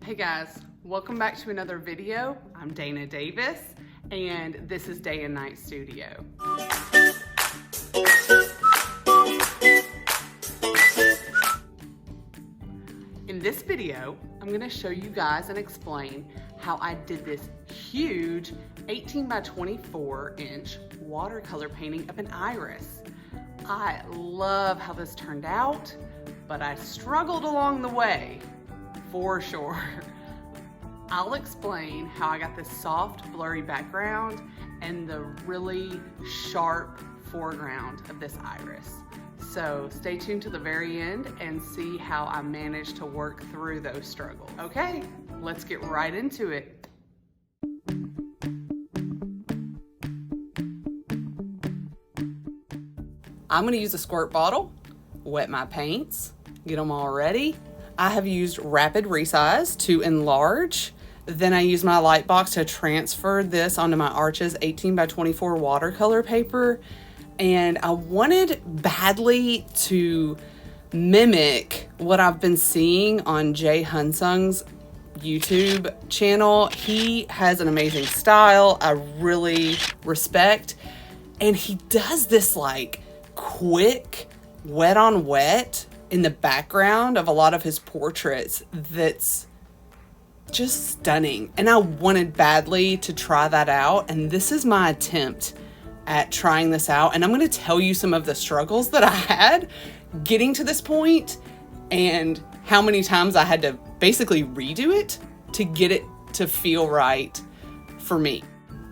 Hey guys, welcome back to another video. I'm Dana Davis and this is Day and Night Studio. In this video, I'm gonna show you guys and explain how I did this huge 18 by 24 inch watercolor painting of an iris. I love how this turned out, but I struggled along the way, for sure. I'll explain how I got this soft, blurry background and the really sharp foreground of this iris. So stay tuned to the very end and see how I managed to work through those struggles. Okay, let's get right into it. I'm gonna use a squirt bottle, wet my paints, get them all ready. I have used rapid resize to enlarge. Then I use my light box to transfer this onto my Arches 18 by 24 watercolor paper. And I wanted badly to mimic what I've been seeing on Jay Hunsung's YouTube channel. He has an amazing style I really respect. And he does this like quick wet on wet in the background of a lot of his portraits that's just stunning. And I wanted badly to try that out. And this is my attempt at trying this out. And I'm going to tell you some of the struggles that I had getting to this point and how many times I had to basically redo it to get it to feel right for me.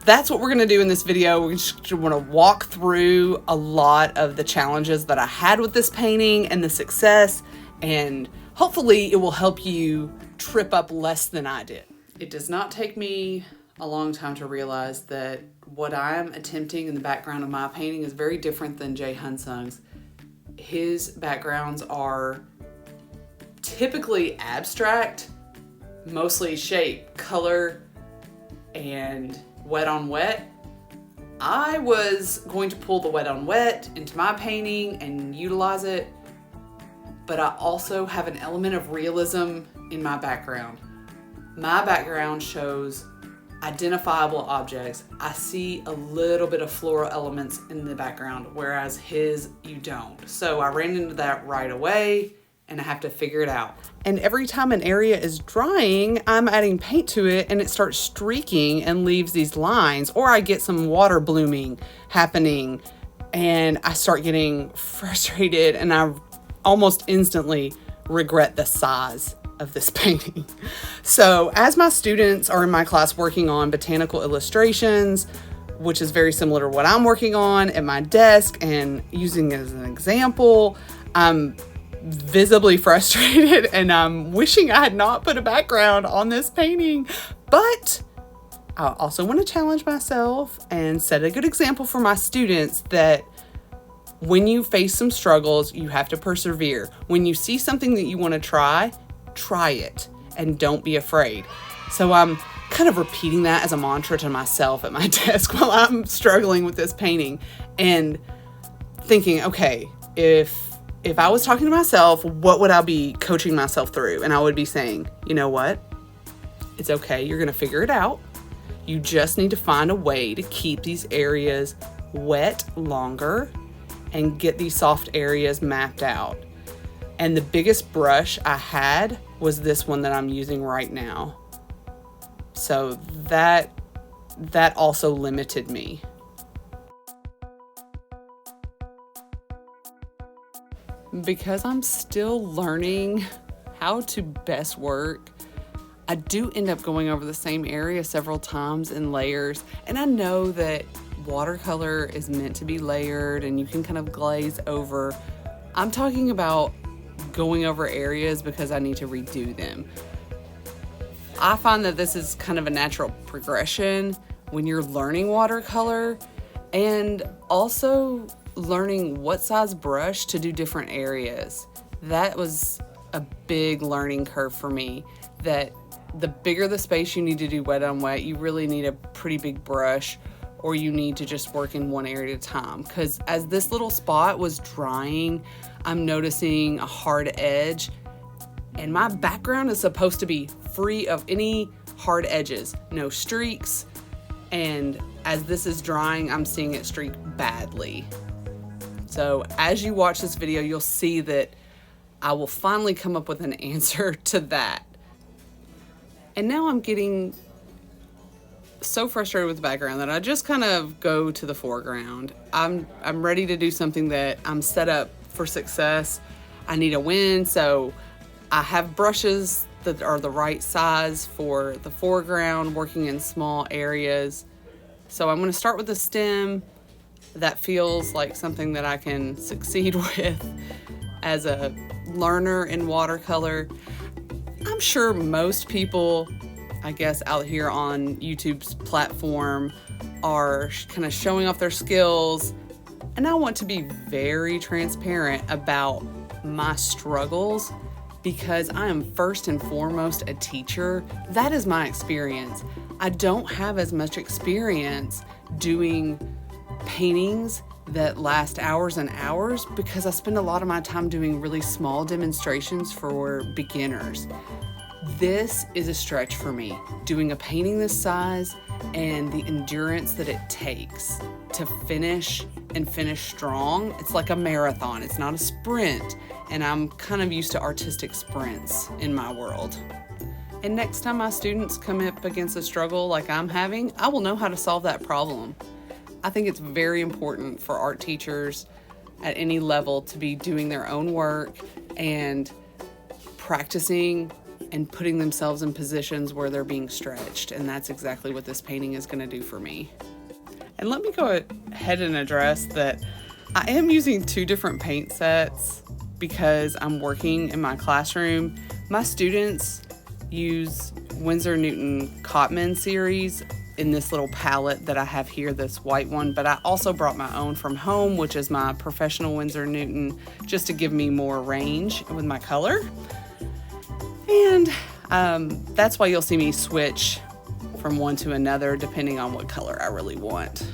That's what we're going to do in this video. We just want to walk through a lot of the challenges that I had with this painting and the success, and hopefully it will help you trip up less than I did. It does not take me a long time to realize that what I'm attempting in the background of my painting is very different than Jay Hunsung's. His backgrounds are typically abstract, mostly shape, color, and wet on wet. I was going to pull the wet on wet into my painting and utilize it, but I also have an element of realism in my background. My background shows identifiable objects. I see a little bit of floral elements in the background, whereas his, you don't. So I ran into that right away and I have to figure it out. And every time an area is drying, I'm adding paint to it and it starts streaking and leaves these lines, or I get some water blooming happening and I start getting frustrated and I almost instantly regret the size of this painting. So as my students are in my class working on botanical illustrations, which is very similar to what I'm working on at my desk and using it as an example, I'm visibly frustrated and I'm wishing I had not put a background on this painting. But I also want to challenge myself and set a good example for my students that when you face some struggles, you have to persevere. When you see something that you want to try it and don't be afraid. So I'm kind of repeating that as a mantra to myself at my desk while I'm struggling with this painting and thinking, okay, if I was talking to myself, what would I be coaching myself through? And I would be saying, you know what? It's okay. You're going to figure it out. You just need to find a way to keep these areas wet longer and get these soft areas mapped out. And the biggest brush I had was this one that I'm using right now. So that also limited me. Because I'm still learning how to best work, I do end up going over the same area several times in layers. And I know that watercolor is meant to be layered and you can kind of glaze over. I'm talking about going over areas because I need to redo them. I find that this is kind of a natural progression when you're learning watercolor and also learning what size brush to do different areas. That was a big learning curve for me, that the bigger the space you need to do wet on wet, you really need a pretty big brush, or you need to just work in one area at a time. Because as this little spot was drying, I'm noticing a hard edge, and my background is supposed to be free of any hard edges, no streaks. And as this is drying, I'm seeing it streak badly. So as you watch this video, you'll see that I will finally come up with an answer to that. And now I'm getting so frustrated with the background that I just kind of go to the foreground. I'm ready to do something that I'm set up for success. I need a win, so I have brushes that are the right size for the foreground, working in small areas. So I'm going to start with a stem that feels like something that I can succeed with as a learner in watercolor. I'm sure most people, I guess, out here on YouTube's platform are kind of showing off their skills. And I want to be very transparent about my struggles because I am first and foremost a teacher. That is my experience. I don't have as much experience doing paintings that last hours and hours because I spend a lot of my time doing really small demonstrations for beginners. This is a stretch for me, doing a painting this size and the endurance that it takes to finish and finish strong. It's like a marathon, it's not a sprint, and I'm kind of used to artistic sprints in my world. And next time my students come up against a struggle like I'm having, I will know how to solve that problem. I think it's very important for art teachers at any level to be doing their own work and practicing and putting themselves in positions where they're being stretched. And that's exactly what this painting is going to do for me. And let me go ahead and address that I am using 2 different paint sets because I'm working in my classroom. My students use Windsor Newton Cotman series in this little palette that I have here, this white one, but I also brought my own from home, which is my professional Windsor Newton, just to give me more range with my color. And that's why you'll see me switch from one to another depending on what color I really want.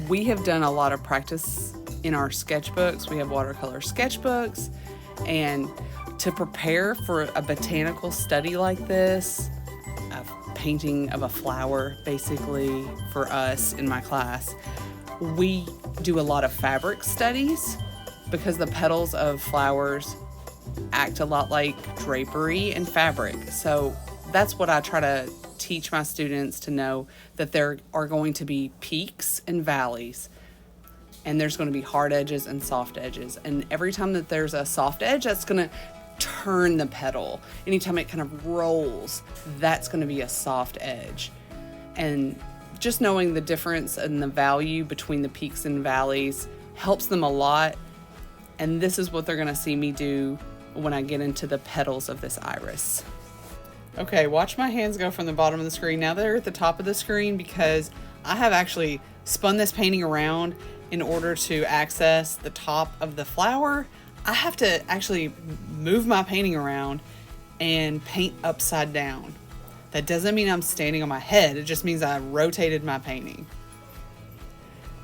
We have done a lot of practice in our sketchbooks. We have watercolor sketchbooks, and to prepare for a botanical study like this, a painting of a flower basically for us in my class, we do a lot of fabric studies because the petals of flowers act a lot like drapery and fabric. So that's what I try to teach my students to know, that there are going to be peaks and valleys, and there's going to be hard edges and soft edges. And every time that there's a soft edge, that's going to turn the petal. Anytime it kind of rolls, that's going to be a soft edge. And just knowing the difference and the value between the peaks and valleys helps them a lot. And this is what they're going to see me do when I get into the petals of this iris. Okay, watch my hands go from the bottom of the screen. Now they're at the top of the screen because I have actually spun this painting around in order to access the top of the flower. I have to actually move my painting around and paint upside down. That doesn't mean I'm standing on my head. It just means I rotated my painting.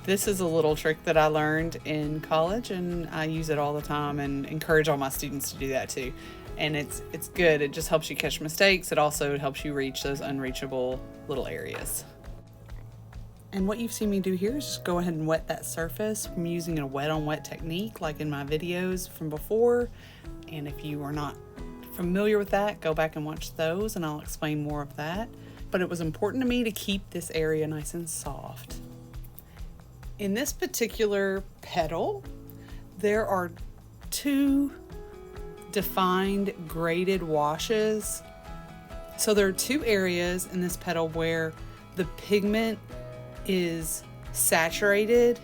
This is a little trick that I learned in college, and I use it all the time and encourage all my students to do that too. And it's good. It just helps you catch mistakes. It also helps you reach those unreachable little areas. And what you've seen me do here is just go ahead and wet that surface. I'm using a wet on wet technique like in my videos from before. And if you are not familiar with that, go back and watch those and I'll explain more of that. But it was important to me to keep this area nice and soft. In this particular petal, there are 2 defined graded washes. So there are 2 areas in this petal where the pigment is saturated,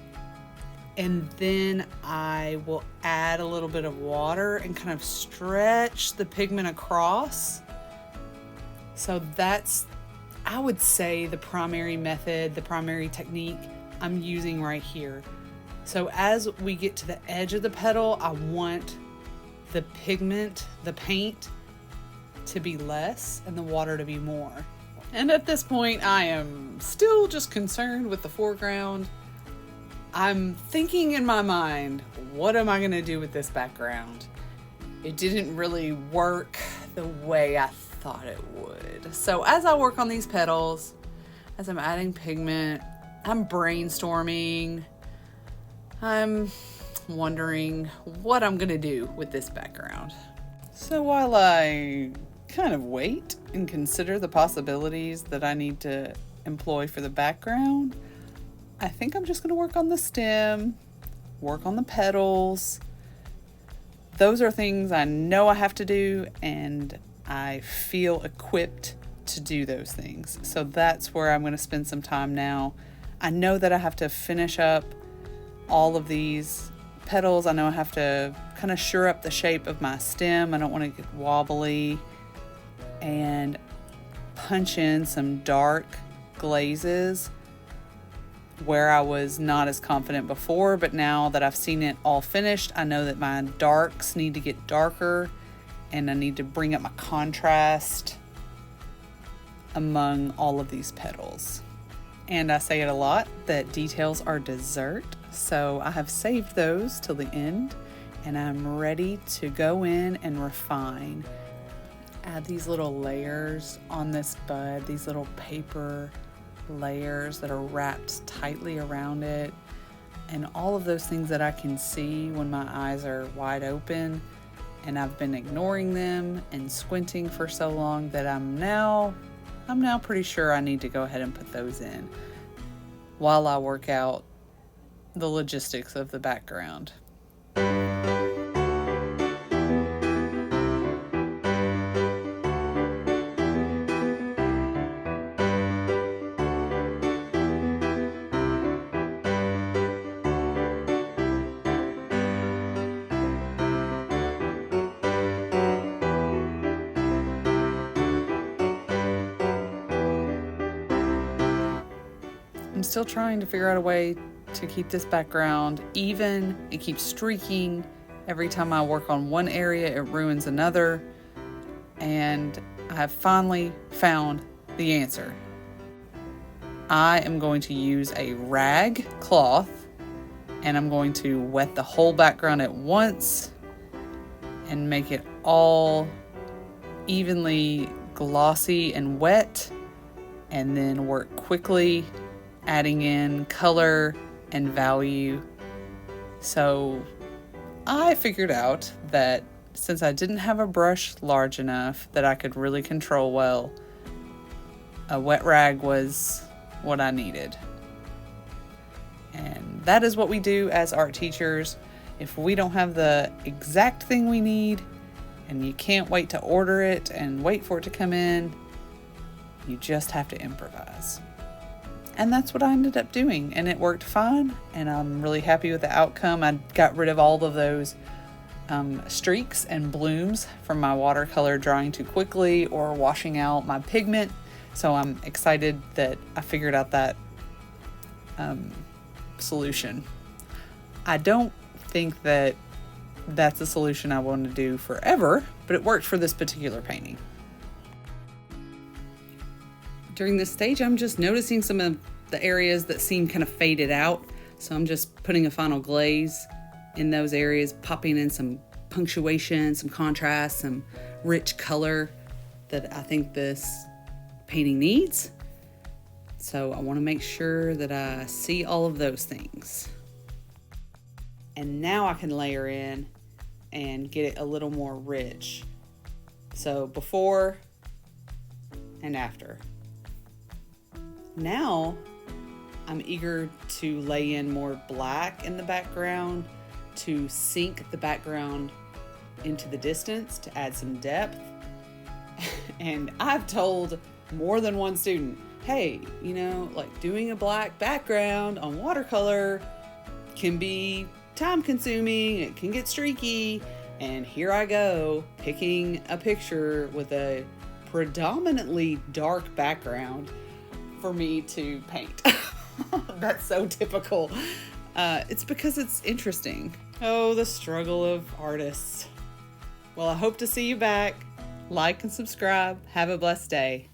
and then I will add a little bit of water and kind of stretch the pigment across. So that's, I would say, the primary method, the primary technique I'm using right here. So as we get to the edge of the petal, I want the pigment, the paint, to be less and the water to be more. And at this point, I am still just concerned with the foreground. I'm thinking in my mind, what am I going to do with this background? it didn't really work the way I thought it would. So as I work on these petals, as I'm adding pigment, I'm brainstorming. I'm wondering what I'm gonna do with this background. So while I kind of wait and consider the possibilities that I need to employ for the background, I think I'm just gonna work on the stem, work on the petals. Those are things I know I have to do, and I feel equipped to do those things. So that's where I'm gonna spend some time now. I know that I have to finish up all of these petals. I know I have to kind of sure up the shape of my stem. I don't want to get wobbly, and punch in some dark glazes where I was not as confident before, but now that I've seen it all finished, I know that my darks need to get darker, and I need to bring up my contrast among all of these petals. And I say it a lot that details are dessert, so I have saved those till the end, and I'm ready to go in and refine. Add these little layers on this bud, these little paper layers that are wrapped tightly around it, and all of those things that I can see when my eyes are wide open, and I've been ignoring them and squinting for so long that I'm now pretty sure I need to go ahead and put those in while I work out the logistics of the background. I'm still trying to figure out a way to keep this background even. It keeps streaking. Every time I work on one area, it ruins another. And I have finally found the answer. I am going to use a rag cloth, and I'm going to wet the whole background at once and make it all evenly glossy and wet, and then work quickly adding in color and value. So I figured out that since I didn't have a brush large enough that I could really control well, a wet rag was what I needed. And that is what we do as art teachers. If we don't have the exact thing we need, and you can't wait to order it and wait for it to come in, you just have to improvise. And that's what I ended up doing, and it worked fine, and I'm really happy with the outcome. I got rid of all of those streaks and blooms from my watercolor drying too quickly or washing out my pigment, so I'm excited that I figured out that solution. I don't think that that's a solution I want to do forever, but it worked for this particular painting. During this stage, I'm just noticing some of the areas that seem kind of faded out. So I'm just putting a final glaze in those areas, popping in some punctuation, some contrast, some rich color that I think this painting needs. So I want to make sure that I see all of those things. And now I can layer in and get it a little more rich. So before and after. Now I'm eager to lay in more black in the background to sink the background into the distance to add some depth. And I've told more than one student, hey, like doing a black background on watercolor can be time consuming, it can get streaky, and here I go picking a picture with a predominantly dark background for me to paint. That's so typical. It's because it's interesting. Oh, the struggle of artists. Well, I hope to see you back. Like and subscribe. Have a blessed day.